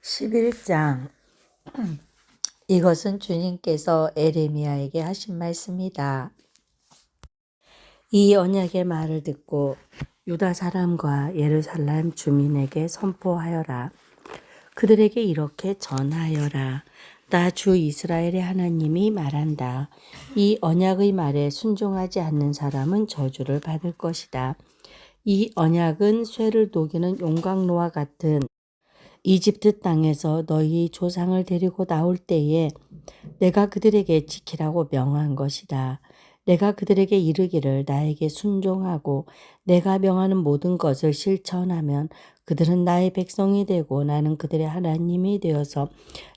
11장. 이것은 주님께서 에레미야에게 하신 말씀이다. 이 언약의 말을 듣고 유다 사람과 예루살렘 주민에게 선포하여라. 그들에게 이렇게 전하여라. 나 주 이스라엘의 하나님이 말한다. 이 언약의 말에 순종하지 않는 사람은 저주를 받을 것이다. 이 언약은 쇠를 녹이는 용광로와 같은 이집트 땅에서 너희 조상을 데리고 나올 때에 내가 그들에게 지키라고 명한 것이다. 내가 그들에게 이르기를 나에게 순종하고 내가 명하는 모든 것을 실천하면 그들은 나의 백성이 되고 나는 그들의 하나님이 되어서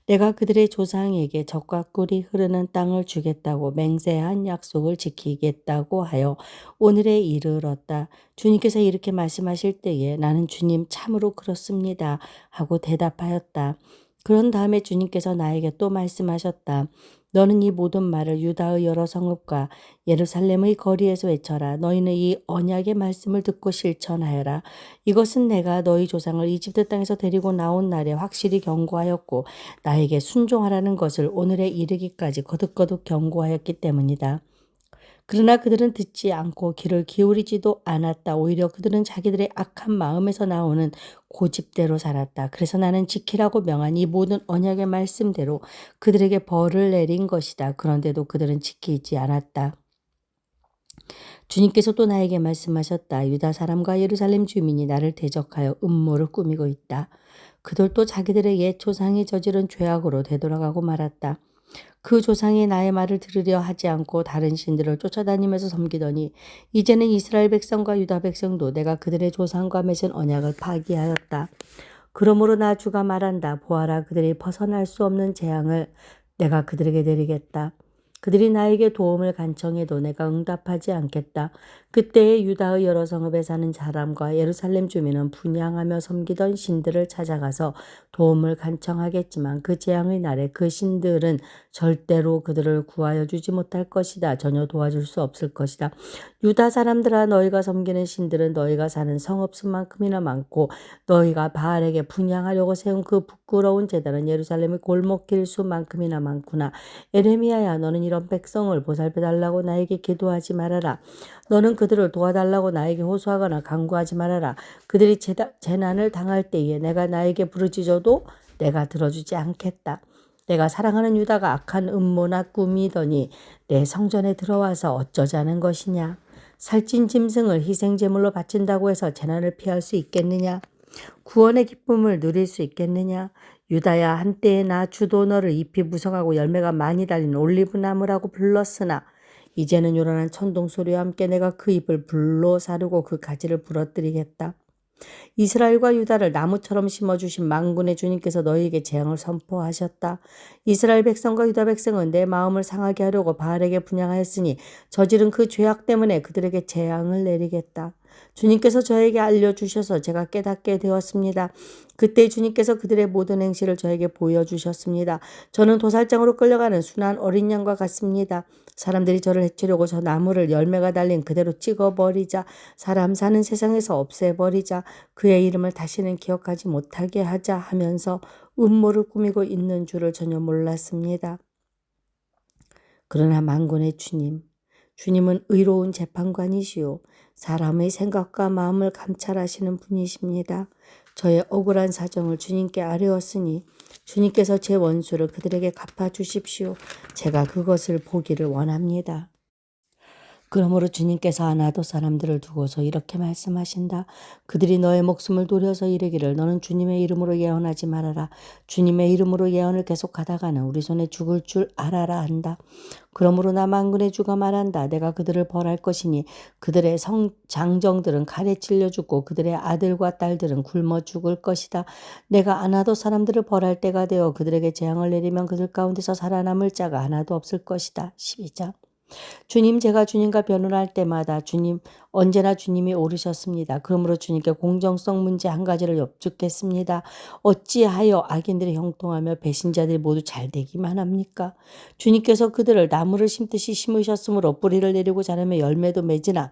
내가 그들의 조상에게 젖과 꿀이 흐르는 땅을 주겠다고 맹세한 약속을 지키겠다고 하여 오늘에 이르렀다. 주님께서 이렇게 말씀하실 때에 나는 주님 참으로 그렇습니다 하고 대답하였다. 그런 다음에 주님께서 나에게 또 말씀하셨다. 너는 이 모든 말을 유다의 여러 성읍과 예루살렘의 거리에서 외쳐라. 너희는 이 언약의 말씀을 듣고 실천하여라. 이것은 내가 너희 조상을 이집트 땅에서 데리고 나온 날에 확실히 경고하였고 나에게 순종하라는 것을 오늘에 이르기까지 거듭거듭 경고하였기 때문이다. 그러나 그들은 듣지 않고 귀를 기울이지도 않았다. 오히려 그들은 자기들의 악한 마음에서 나오는 고집대로 살았다. 그래서 나는 지키라고 명한 이 모든 언약의 말씀대로 그들에게 벌을 내린 것이다. 그런데도 그들은 지키지 않았다. 주님께서 또 나에게 말씀하셨다. 유다 사람과 예루살렘 주민이 나를 대적하여 음모를 꾸미고 있다. 그들도 자기들의 옛 조상이 저지른 죄악으로 되돌아가고 말았다. 그 조상이 나의 말을 들으려 하지 않고 다른 신들을 쫓아다니면서 섬기더니 이제는 이스라엘 백성과 유다 백성도 내가 그들의 조상과 맺은 언약을 파기하였다. 그러므로 나 주가 말한다. 보아라, 그들이 벗어날 수 없는 재앙을 내가 그들에게 내리겠다. 그들이 나에게 도움을 간청해도 내가 응답하지 않겠다. 그때에 유다의 여러 성읍에 사는 사람과 예루살렘 주민은 분향하며 섬기던 신들을 찾아가서 도움을 간청하겠지만 그 재앙의 날에 그 신들은 절대로 그들을 구하여 주지 못할 것이다. 전혀 도와줄 수 없을 것이다. 유다 사람들아, 너희가 섬기는 신들은 너희가 사는 성읍 수만큼이나 많고 너희가 바알에게 분향하려고 세운 그 부끄러운 제단은 예루살렘의 골목길 수만큼이나 많구나. 에레미야야, 너는 이런 백성을 보살펴달라고 나에게 기도하지 말아라. 너는 그들을 도와달라고 나에게 호소하거나 간구하지 말아라. 그들이 재난을 당할 때에 내가 나에게 부르짖어도 내가 들어주지 않겠다. 내가 사랑하는 유다가 악한 음모나 꾸미더니 내 성전에 들어와서 어쩌자는 것이냐. 살찐 짐승을 희생제물로 바친다고 해서 재난을 피할 수 있겠느냐? 구원의 기쁨을 누릴 수 있겠느냐? 유다야, 한때에 나 주도 너를 잎이 무성하고 열매가 많이 달린 올리브 나무라고 불렀으나 이제는 요란한 천둥 소리와 함께 내가 그 잎을 불로 사르고 그 가지를 부러뜨리겠다. 이스라엘과 유다를 나무처럼 심어주신 만군의 주님께서 너희에게 재앙을 선포하셨다. 이스라엘 백성과 유다 백성은 내 마음을 상하게 하려고 바알에게 분향하였으니 저지른 그 죄악 때문에 그들에게 재앙을 내리겠다. 주님께서 저에게 알려주셔서 제가 깨닫게 되었습니다. 그때 주님께서 그들의 모든 행실을 저에게 보여주셨습니다. 저는 도살장으로 끌려가는 순한 어린 양과 같습니다. 사람들이 저를 해치려고 저 나무를 열매가 달린 그대로 찍어버리자, 사람 사는 세상에서 없애버리자, 그의 이름을 다시는 기억하지 못하게 하자 하면서 음모를 꾸미고 있는 줄을 전혀 몰랐습니다. 그러나 만군의 주님은 의로운 재판관이시오. 사람의 생각과 마음을 감찰하시는 분이십니다. 저의 억울한 사정을 주님께 아뢰었으니 주님께서 제 원수를 그들에게 갚아주십시오. 제가 그것을 보기를 원합니다. 그러므로 주님께서 아나도 사람들을 두고서 이렇게 말씀하신다. 그들이 너의 목숨을 노려서 이르기를 너는 주님의 이름으로 예언하지 말아라. 주님의 이름으로 예언을 계속하다가는 우리 손에 죽을 줄 알아라 한다. 그러므로 나 만군의 주가 말한다. 내가 그들을 벌할 것이니 그들의 장정들은 칼에 찔려 죽고 그들의 아들과 딸들은 굶어 죽을 것이다. 내가 아나도 사람들을 벌할 때가 되어 그들에게 재앙을 내리면 그들 가운데서 살아남을 자가 하나도 없을 것이다. 12장. 주님, 제가 주님과 변론할 때마다 언제나 주님이 옳으셨습니다. 그러므로 주님께 공정성 문제 한 가지를 여쭙겠습니다. 어찌하여 악인들이 형통하며 배신자들이 모두 잘 되기만 합니까? 주님께서 그들을 나무를 심듯이 심으셨으므로 뿌리를 내리고 자라며 열매도 맺으나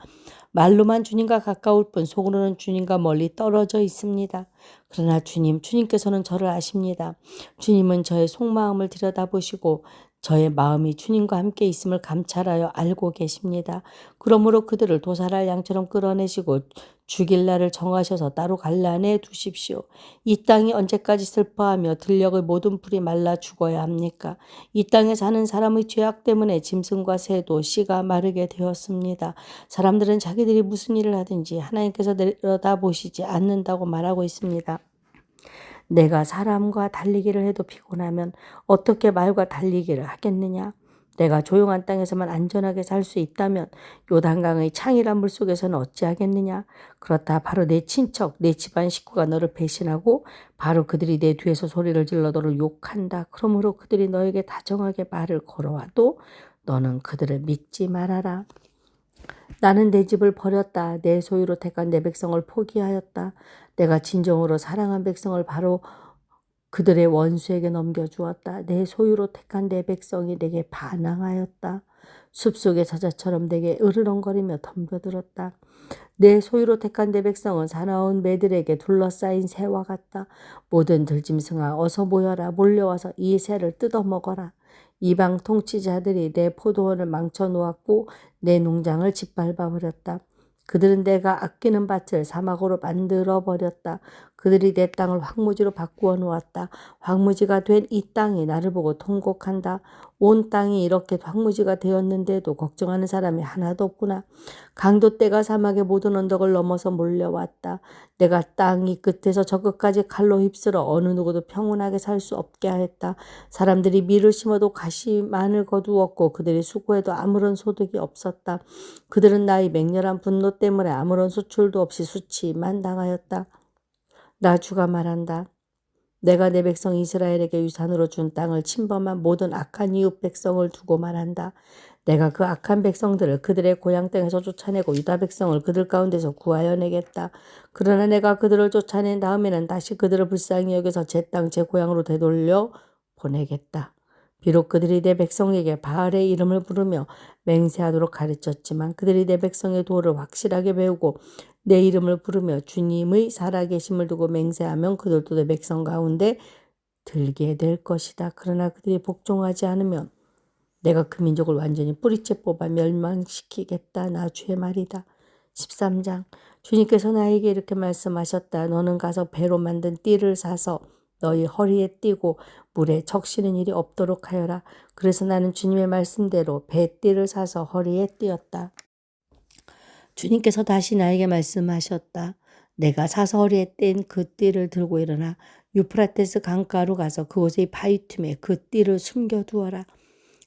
말로만 주님과 가까울 뿐 속으로는 주님과 멀리 떨어져 있습니다. 그러나 주님께서는 저를 아십니다. 주님은 저의 속마음을 들여다보시고 저의 마음이 주님과 함께 있음을 감찰하여 알고 계십니다. 그러므로 그들을 도살할 양처럼 끌어내시고 죽일 날을 정하셔서 따로 갈라내 두십시오. 이 땅이 언제까지 슬퍼하며 들녘의 모든 풀이 말라 죽어야 합니까? 이 땅에 사는 사람의 죄악 때문에 짐승과 새도 씨가 마르게 되었습니다. 사람들은 자기들이 무슨 일을 하든지 하나님께서 내려다보시지 않는다고 말하고 있습니다. 내가 사람과 달리기를 해도 피곤하면 어떻게 말과 달리기를 하겠느냐? 내가 조용한 땅에서만 안전하게 살 수 있다면 요단강의 창이란 물속에서는 어찌하겠느냐? 그렇다 바로 내 친척, 내 집안 식구가 너를 배신하고 바로 그들이 내 뒤에서 소리를 질러 너를 욕한다. 그러므로 그들이 너에게 다정하게 말을 걸어와도 너는 그들을 믿지 말아라. 나는 내 집을 버렸다. 내 소유로 택한 내 백성을 포기하였다. 내가 진정으로 사랑한 백성을 바로 그들의 원수에게 넘겨주었다. 내 소유로 택한 내 백성이 내게 반항하였다. 숲속의 사자처럼 내게 으르렁거리며 덤벼들었다. 내 소유로 택한 내 백성은 사나운 매들에게 둘러싸인 새와 같다. 모든 들짐승아 어서 모여라. 몰려와서 이 새를 뜯어먹어라. 이방 통치자들이 내 포도원을 망쳐놓았고 내 농장을 짓밟아 버렸다. 그들은 내가 아끼는 밭을 사막으로 만들어 버렸다. 그들이 내 땅을 황무지로 바꾸어 놓았다. 황무지가 된 이 땅이 나를 보고 통곡한다. 온 땅이 이렇게 황무지가 되었는데도 걱정하는 사람이 하나도 없구나. 강도 떼가 사막의 모든 언덕을 넘어서 몰려왔다. 내가 땅 이 끝에서 저 끝까지 칼로 휩쓸어 어느 누구도 평온하게 살 수 없게 하였다. 사람들이 밀을 심어도 가시만을 거두었고 그들이 수고해도 아무런 소득이 없었다. 그들은 나의 맹렬한 분노 때문에 아무런 수출도 없이 수치만 당하였다. 나 주가 말한다. 내가 내 백성 이스라엘에게 유산으로 준 땅을 침범한 모든 악한 이웃 백성을 두고 말한다. 내가 그 악한 백성들을 그들의 고향 땅에서 쫓아내고 유다 백성을 그들 가운데서 구하여 내겠다. 그러나 내가 그들을 쫓아낸 다음에는 다시 그들을 불쌍히 여겨서 제 땅 제 고향으로 되돌려 보내겠다. 비록 그들이 내 백성에게 바알의 이름을 부르며 맹세하도록 가르쳤지만 그들이 내 백성의 도를 확실하게 배우고 내 이름을 부르며 주님의 살아계심을 두고 맹세하면 그들도 내 백성 가운데 들게 될 것이다. 그러나 그들이 복종하지 않으면 내가 그 민족을 완전히 뿌리째 뽑아 멸망시키겠다. 나 주의 말이다. 13장 주님께서 나에게 이렇게 말씀하셨다. 너는 가서 배로 만든 띠를 사서 너희 허리에 띠고 물에 적시는 일이 없도록 하여라. 그래서 나는 주님의 말씀대로 배띠를 사서 허리에 띠었다. 주님께서 다시 나에게 말씀하셨다. 내가 사서 허리에 뗀 그 띠를 들고 일어나 유프라테스 강가로 가서 그곳의 바위 틈에 그 띠를 숨겨두어라.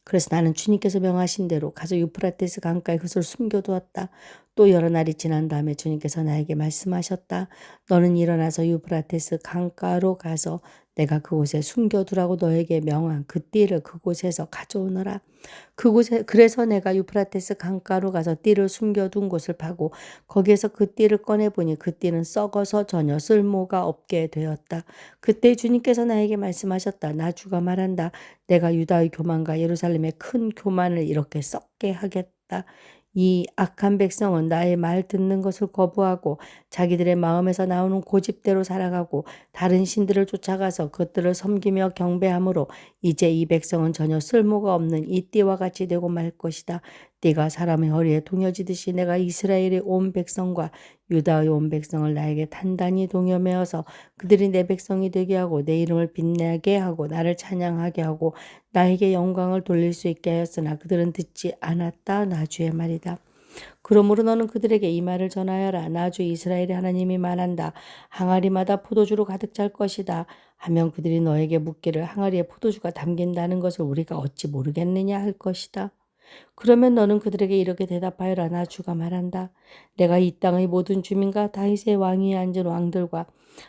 그래서 나는 주님께서 명하신 대로 가서 유프라테스 강가에 그것을 숨겨두었다. 또 여러 날이 지난 다음에 주님께서 나에게 말씀하셨다. 너는 일어나서 유프라테스 강가로 가서 내가 그곳에 숨겨두라고 너에게 명한 그 띠를 그곳에서 가져오너라. 그래서 내가 유프라테스 강가로 가서 띠를 숨겨둔 곳을 파고 거기에서 그 띠를 꺼내보니 그 띠는 썩어서 전혀 쓸모가 없게 되었다. 그때 주님께서 나에게 말씀하셨다. 나 주가 말한다. 내가 유다의 교만과 예루살렘의 큰 교만을 이렇게 썩게 하겠다. 이 악한 백성은 나의 말 듣는 것을 거부하고 자기들의 마음에서 나오는 고집대로 살아가고 다른 신들을 쫓아가서 그것들을 섬기며 경배함으로 이제 이 백성은 전혀 쓸모가 없는 이 띠와 같이 되고 말 것이다. 띠가 사람의 허리에 동여지듯이 내가 이스라엘의 온 백성과 유다의 온 백성을 나에게 단단히 동여매어서 그들이 내 백성이 되게 하고 내 이름을 빛나게 하고 나를 찬양하게 하고 나에게 영광을 돌릴 수 있게 하였으나 그들은 듣지 않았다. 나 주의 말이다. 그러므로 너는 그들에게 이 말을 전하여라. 나 주 이스라엘의 하나님이 말한다. 항아리마다 포도주로 가득 찰 것이다. 하면 그들이 너에게 묻기를 항아리에 포도주가 담긴다는 것을 우리가 어찌 모르겠느냐 할 것이다. 그러면 너는 그들에게 이렇게 대답하여라. 나 주가 말한다. 내가 이 땅의 모든 주민과 다윗의 왕위에 앉은 왕들과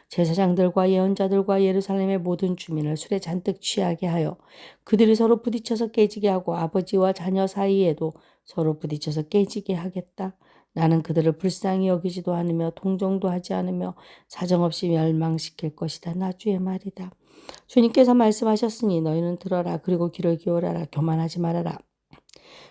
제사장들과 예언자들과 예루살렘의 모든 주민을 술에 잔뜩 취하게 하여 그들이 서로 부딪혀서 깨지게 하고 아버지와 자녀 사이에도 서로 부딪혀서 깨지게 하겠다. 나는 그들을 불쌍히 여기지도 않으며 동정도 하지 않으며 사정없이 멸망시킬 것이다. 나 주의 말이다. 주님께서 말씀하셨으니 너희는 들어라. 그리고 귀를 기울여라. 교만하지 말아라.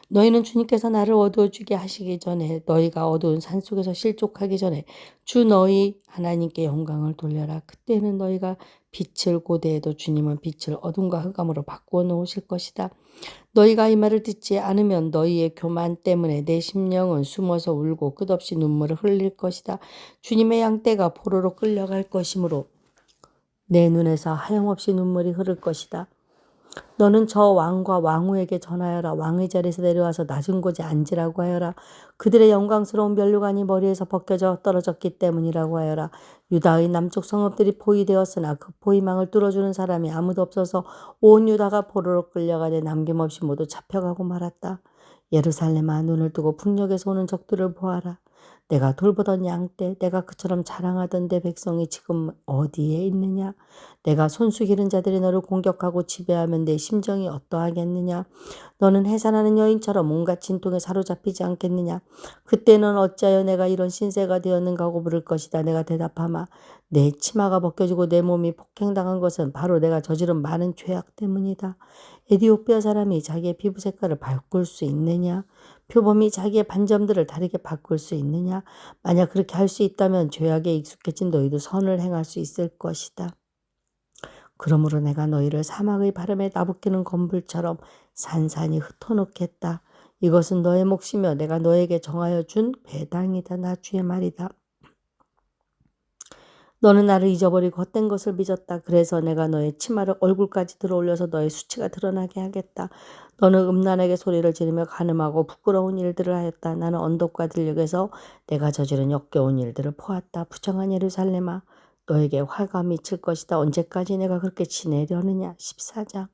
너희는 주님께서 나를 어두워지게 하시기 전에 너희가 어두운 산속에서 실족하기 전에 주 너희 하나님께 영광을 돌려라. 그때는 너희가 빛을 고대해도 주님은 빛을 어둠과 흑암으로 바꾸어 놓으실 것이다. 너희가 이 말을 듣지 않으면 너희의 교만 때문에 내 심령은 숨어서 울고 끝없이 눈물을 흘릴 것이다. 주님의 양떼가 포로로 끌려갈 것이므로 내 눈에서 하염없이 눈물이 흐를 것이다. 너는 저 왕과 왕후에게 전하여라. 왕의 자리에서 내려와서 낮은 곳에 앉으라고 하여라. 그들의 영광스러운 면류관이 머리에서 벗겨져 떨어졌기 때문이라고 하여라. 유다의 남쪽 성읍들이 포위되었으나 그 포위망을 뚫어주는 사람이 아무도 없어서 온 유다가 포로로 끌려가되 남김없이 모두 잡혀가고 말았다. 예루살렘아, 눈을 뜨고 풍력에서 오는 적들을 보아라. 내가 돌보던 양떼, 내가 그처럼 자랑하던 내 백성이 지금 어디에 있느냐? 내가 손수 기른 자들이 너를 공격하고 지배하면 내 심정이 어떠하겠느냐? 너는 해산하는 여인처럼 온갖 진통에 사로잡히지 않겠느냐? 그때는 어찌하여 내가 이런 신세가 되었는가 하고 물을 것이다. 내가 대답하마. 내 치마가 벗겨지고 내 몸이 폭행당한 것은 바로 내가 저지른 많은 죄악 때문이다. 에디오피아 사람이 자기의 피부 색깔을 바꿀 수 있느냐? 표범이 자기의 반점들을 다르게 바꿀 수 있느냐? 만약 그렇게 할 수 있다면 죄악에 익숙해진 너희도 선을 행할 수 있을 것이다. 그러므로 내가 너희를 사막의 바람에 나부끼는 건불처럼 산산이 흩어놓겠다. 이것은 너의 몫이며 내가 너에게 정하여 준 배당이다. 나 주의 말이다. 너는 나를 잊어버리고 헛된 것을 빚었다. 그래서 내가 너의 치마를 얼굴까지 들어올려서 너의 수치가 드러나게 하겠다. 너는 음란하게 소리를 지르며 간음하고 부끄러운 일들을 하였다. 나는 언덕과 들녘에서 내가 저지른 역겨운 일들을 보았다. 부정한 예루살렘아, 너에게 화가 미칠 것이다. 언제까지 내가 그렇게 지내려느냐. 14장.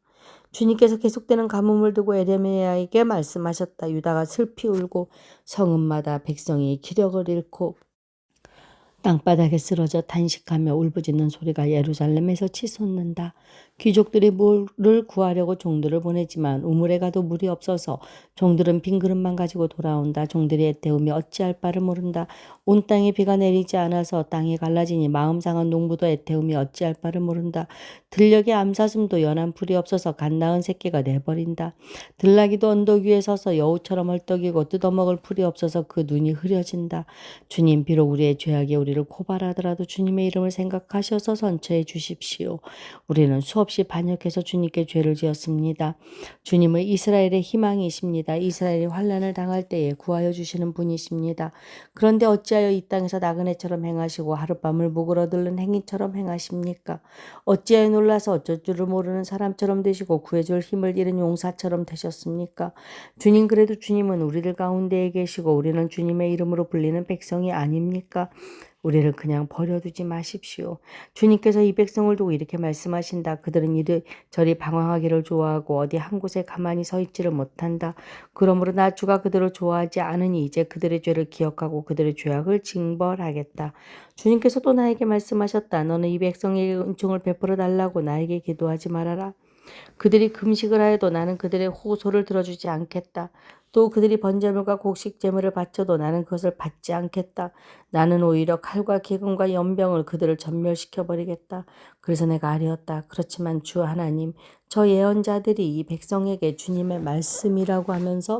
주님께서 계속되는 가뭄을 두고 에레미야에게 말씀하셨다. 유다가 슬피 울고 성읍마다 백성이 기력을 잃고 땅바닥에 쓰러져 단식하며 울부짖는 소리가 예루살렘에서 치솟는다. 귀족들이 물을 구하려고 종들을 보내지만 우물에 가도 물이 없어서 종들은 빈 그릇만 가지고 돌아온다. 종들이 애태우며 어찌할 바를 모른다. 온 땅에 비가 내리지 않아서 땅이 갈라지니 마음 상한 농부도 애태우며 어찌할 바를 모른다. 들녘에 암사슴도 연한 풀이 없어서 갓 낳은 새끼가 내버린다. 들나귀도 언덕 위에 서서 여우처럼 헐떡이고 뜯어먹을 풀이 없어서 그 눈이 흐려진다. 주님, 비록 우리의 죄악에 우리를 고발하더라도 주님의 이름을 생각하셔서 선처해 주십시오. 우리는 수없이 반역해서 주님께 죄를 지었습니다. 주님은 이스라엘의 희망이십니다. 이스라엘이 환난을 당할 때에 구하여 주시는 분이십니다. 그런데 어찌하여 이 땅에서 나그네처럼 행하시고 하룻밤을 묵으러들는 행인처럼 행하십니까? 어찌하여 놀라서 어쩔 줄을 모르는 사람처럼 되시고 구해줄 힘을 잃은 용사처럼 되셨습니까? 주님, 그래도 주님은 우리들 가운데에 계시고 우리는 주님의 이름으로 불리는 백성이 아닙니까? 우리를 그냥 버려두지 마십시오. 주님께서 이 백성을 두고 이렇게 말씀하신다. 그들은 이리저리 방황하기를 좋아하고 어디 한 곳에 가만히 서 있지를 못한다. 그러므로 나 주가 그들을 좋아하지 않으니 이제 그들의 죄를 기억하고 그들의 죄악을 징벌하겠다. 주님께서 또 나에게 말씀하셨다. 너는 이 백성에게 은총을 베풀어 달라고 나에게 기도하지 말아라. 그들이 금식을 하여도 나는 그들의 호소를 들어주지 않겠다. 또 그들이 번제물과 곡식 제물을 바쳐도 나는 그것을 받지 않겠다. 나는 오히려 칼과 기근과 연병을 그들을 전멸시켜 버리겠다. 그래서 내가 아뢰었다. 그렇지만 주 하나님, 저 예언자들이 이 백성에게 주님의 말씀이라고 하면서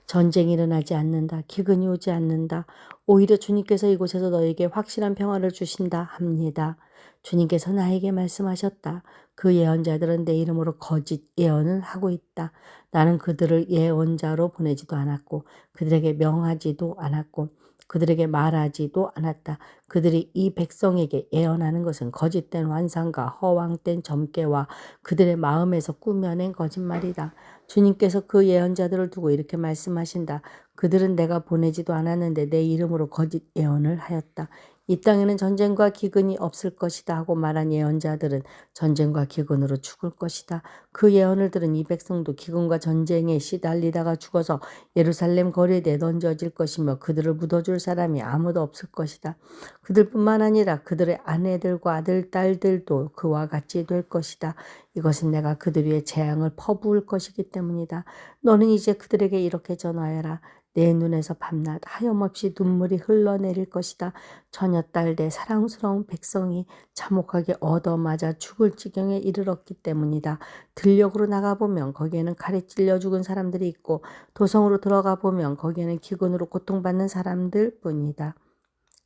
전쟁이 일어나지 않는다. 기근이 오지 않는다. 오히려 주님께서 이곳에서 너에게 확실한 평화를 주신다 합니다. 주님께서 나에게 말씀하셨다. 그 예언자들은 내 이름으로 거짓 예언을 하고 있다. 나는 그들을 예언자로 보내지도 않았고 그들에게 명하지도 않았고 그들에게 말하지도 않았다. 그들이 이 백성에게 예언하는 것은 거짓된 환상과 허황된 점괘와 그들의 마음에서 꾸며낸 거짓말이다. 주님께서 그 예언자들을 두고 이렇게 말씀하신다. 그들은 내가 보내지도 않았는데 내 이름으로 거짓 예언을 하였다. 이 땅에는 전쟁과 기근이 없을 것이다 하고 말한 예언자들은 전쟁과 기근으로 죽을 것이다. 그 예언을 들은 이 백성도 기근과 전쟁에 시달리다가 죽어서 예루살렘 거리에 내던져질 것이며 그들을 묻어줄 사람이 아무도 없을 것이다. 그들뿐만 아니라 그들의 아내들과 아들, 딸들도 그와 같이 될 것이다. 이것은 내가 그들 위에 재앙을 퍼부을 것이기 때문이다. 너는 이제 그들에게 이렇게 전하여라. 내 눈에서 밤낮 하염없이 눈물이 흘러내릴 것이다. 처녀딸 내 사랑스러운 백성이 참혹하게 얻어맞아 죽을 지경에 이르렀기 때문이다. 들녘으로 나가보면 거기에는 칼에 찔려 죽은 사람들이 있고 도성으로 들어가 보면 거기에는 기근으로 고통받는 사람들 뿐이다.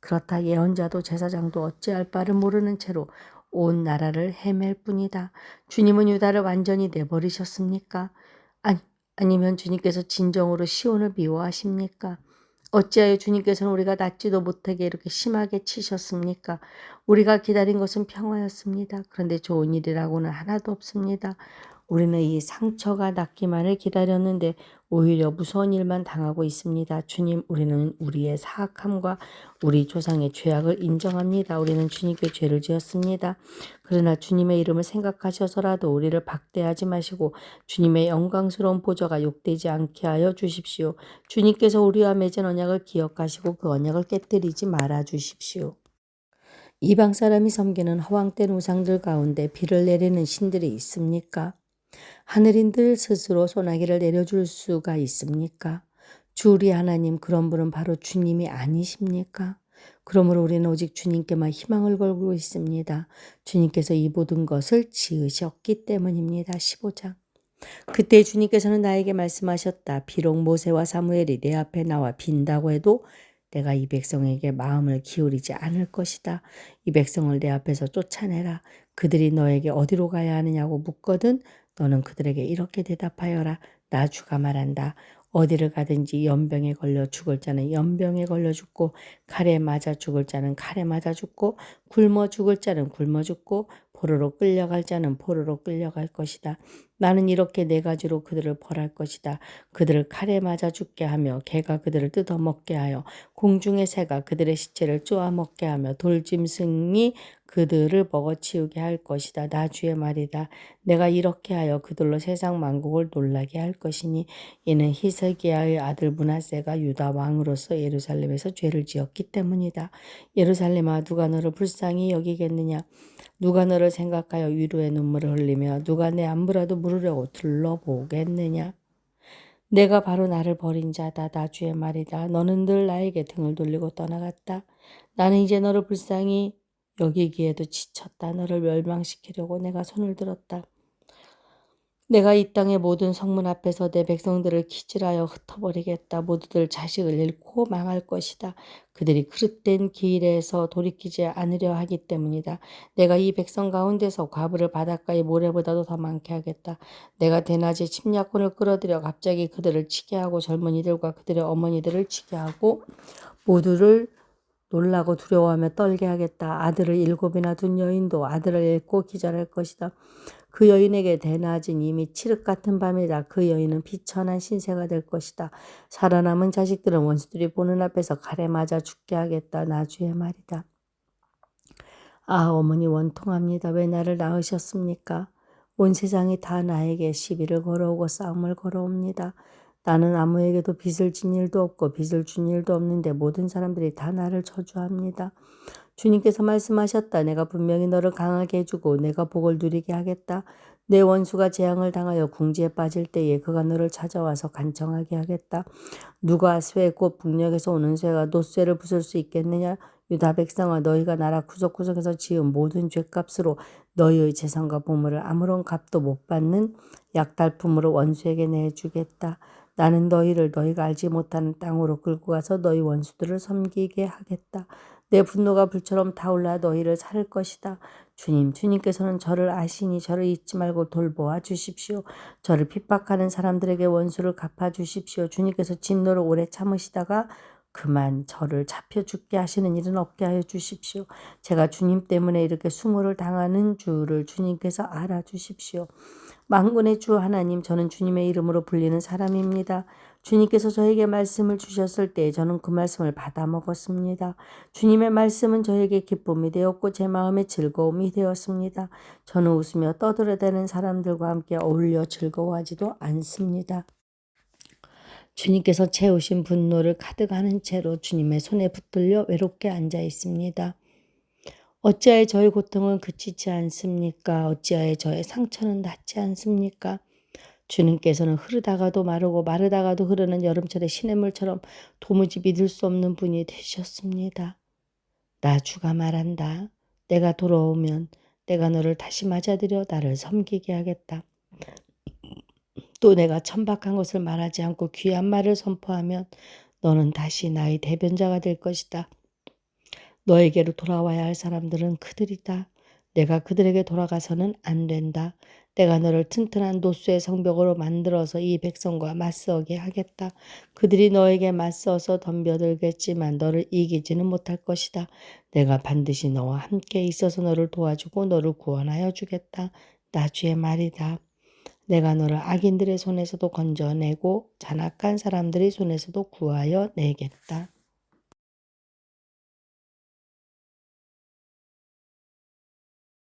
그렇다 예언자도 제사장도 어찌할 바를 모르는 채로 온 나라를 헤맬 뿐이다. 주님은 유다를 완전히 내버리셨습니까? 아니면 주님께서 진정으로 시온을 미워하십니까? 어찌하여 주님께서는 우리가 낫지도 못하게 이렇게 심하게 치셨습니까? 우리가 기다린 것은 평화였습니다. 그런데 좋은 일이라고는 하나도 없습니다. 우리는 이 상처가 낫기만을 기다렸는데 오히려 무서운 일만 당하고 있습니다. 주님, 우리는 우리의 사악함과 우리 조상의 죄악을 인정합니다. 우리는 주님께 죄를 지었습니다. 그러나 주님의 이름을 생각하셔서라도 우리를 박대하지 마시고 주님의 영광스러운 보좌가 욕되지 않게 하여 주십시오. 주님께서 우리와 맺은 언약을 기억하시고 그 언약을 깨뜨리지 말아 주십시오. 이방 사람이 섬기는 허황된 우상들 가운데 비를 내리는 신들이 있습니까? 하늘인들 스스로 소나기를 내려줄 수가 있습니까? 주 우리 하나님 그런 분은 바로 주님이 아니십니까? 그러므로 우리는 오직 주님께만 희망을 걸고 있습니다. 주님께서 이 모든 것을 지으셨기 때문입니다. 15장. 그때 주님께서는 나에게 말씀하셨다. 비록 모세와 사무엘이 내 앞에 나와 빈다고 해도 내가 이 백성에게 마음을 기울이지 않을 것이다. 이 백성을 내 앞에서 쫓아내라. 그들이 너에게 어디로 가야 하느냐고 묻거든 너는 그들에게 이렇게 대답하여라. 나 주가 말한다. 어디를 가든지 연병에 걸려 죽을 자는 연병에 걸려 죽고 칼에 맞아 죽을 자는 칼에 맞아 죽고 굶어 죽을 자는 굶어 죽고 포로로 끌려갈 자는 포로로 끌려갈 것이다. 나는 이렇게 네 가지로 그들을 벌할 것이다. 그들을 칼에 맞아 죽게 하며 개가 그들을 뜯어먹게 하여 공중의 새가 그들의 시체를 쪼아먹게 하며 돌짐승이 그들을 먹어치우게 할 것이다. 나 주의 말이다. 내가 이렇게 하여 그들로 세상 만국을 놀라게 할 것이니 이는 히스기야의 아들 므낫세가 유다 왕으로서 예루살렘에서 죄를 지었기 때문이다. 예루살렘아 누가 너를 불쌍히 여기겠느냐? 누가 너를 생각하여 위로의 눈물을 흘리며 누가 내 안부라도 물으려고 둘러보겠느냐? 내가 바로 나를 버린 자다. 나 주의 말이다. 너는 늘 나에게 등을 돌리고 떠나갔다. 나는 이제 너를 불쌍히 여기기에도 지쳤다. 너를 멸망시키려고 내가 손을 들었다. 내가 이 땅의 모든 성문 앞에서 내 백성들을 기질하여 흩어버리겠다. 모두들 자식을 잃고 망할 것이다. 그들이 그릇된 길에서 돌이키지 않으려 하기 때문이다. 내가 이 백성 가운데서 과부를 바닷가의 모래보다도 더 많게 하겠다. 내가 대낮에 침략군을 끌어들여 갑자기 그들을 치게 하고 젊은이들과 그들의 어머니들을 치게 하고 모두를 놀라고 두려워하며 떨게 하겠다. 아들을 7이나 둔 여인도 아들을 잃고 기절할 것이다. 그 여인에게 대낮은 이미 칠흑 같은 밤이다. 그 여인은 비천한 신세가 될 것이다. 살아남은 자식들은 원수들이 보는 앞에서 칼에 맞아 죽게 하겠다. 나 주의 말이다. 아 어머니 원통합니다. 왜 나를 낳으셨습니까? 온 세상이 다 나에게 시비를 걸어오고 싸움을 걸어옵니다. 나는 아무에게도 빚을 진 일도 없고 빚을 준 일도 없는데 모든 사람들이 다 나를 저주합니다. 주님께서 말씀하셨다. 내가 분명히 너를 강하게 해주고 내가 복을 누리게 하겠다. 내 원수가 재앙을 당하여 궁지에 빠질 때에 그가 너를 찾아와서 간청하게 하겠다. 누가 쇠 곧 북녘에서 오는 쇠가 놋쇠를 부술 수 있겠느냐? 유다 백성아 너희가 나라 구석구석에서 지은 모든 죄값으로 너희의 재산과 보물을 아무런 값도 못 받는 약탈품으로 원수에게 내주겠다. 나는 너희를 너희가 알지 못하는 땅으로 끌고 가서 너희 원수들을 섬기게 하겠다. 내 분노가 불처럼 타올라 너희를 살 것이다. 주님께서는 저를 아시니 저를 잊지 말고 돌보아 주십시오. 저를 핍박하는 사람들에게 원수를 갚아 주십시오. 주님께서 진노를 오래 참으시다가 그만 저를 잡혀 죽게 하시는 일은 없게 하여 주십시오. 제가 주님 때문에 이렇게 수모를 당하는 줄을 주님께서 알아주십시오. 만군의 주 하나님, 저는 주님의 이름으로 불리는 사람입니다. 주님께서 저에게 말씀을 주셨을 때 저는 그 말씀을 받아 먹었습니다. 주님의 말씀은 저에게 기쁨이 되었고 제 마음의 즐거움이 되었습니다. 저는 웃으며 떠들어대는 사람들과 함께 어울려 즐거워하지도 않습니다. 주님께서 채우신 분노를 가득하는 채로 주님의 손에 붙들려 외롭게 앉아 있습니다. 어찌하여 저의 고통은 그치지 않습니까? 어찌하여 저의 상처는 낫지 않습니까? 주님께서는 흐르다가도 마르고 마르다가도 흐르는 여름철의 시냇물처럼 도무지 믿을 수 없는 분이 되셨습니다. 나 주가 말한다. 내가 돌아오면 내가 너를 다시 맞아들여 나를 섬기게 하겠다. 또 내가 천박한 것을 말하지 않고 귀한 말을 선포하면 너는 다시 나의 대변자가 될 것이다. 너에게로 돌아와야 할 사람들은 그들이다. 내가 그들에게 돌아가서는 안 된다. 내가 너를 튼튼한 노수의 성벽으로 만들어서 이 백성과 맞서게 하겠다. 그들이 너에게 맞서서 덤벼들겠지만 너를 이기지는 못할 것이다. 내가 반드시 너와 함께 있어서 너를 도와주고 너를 구원하여 주겠다. 나 주의 말이다. 내가 너를 악인들의 손에서도 건져내고 잔악한 사람들의 손에서도 구하여 내겠다.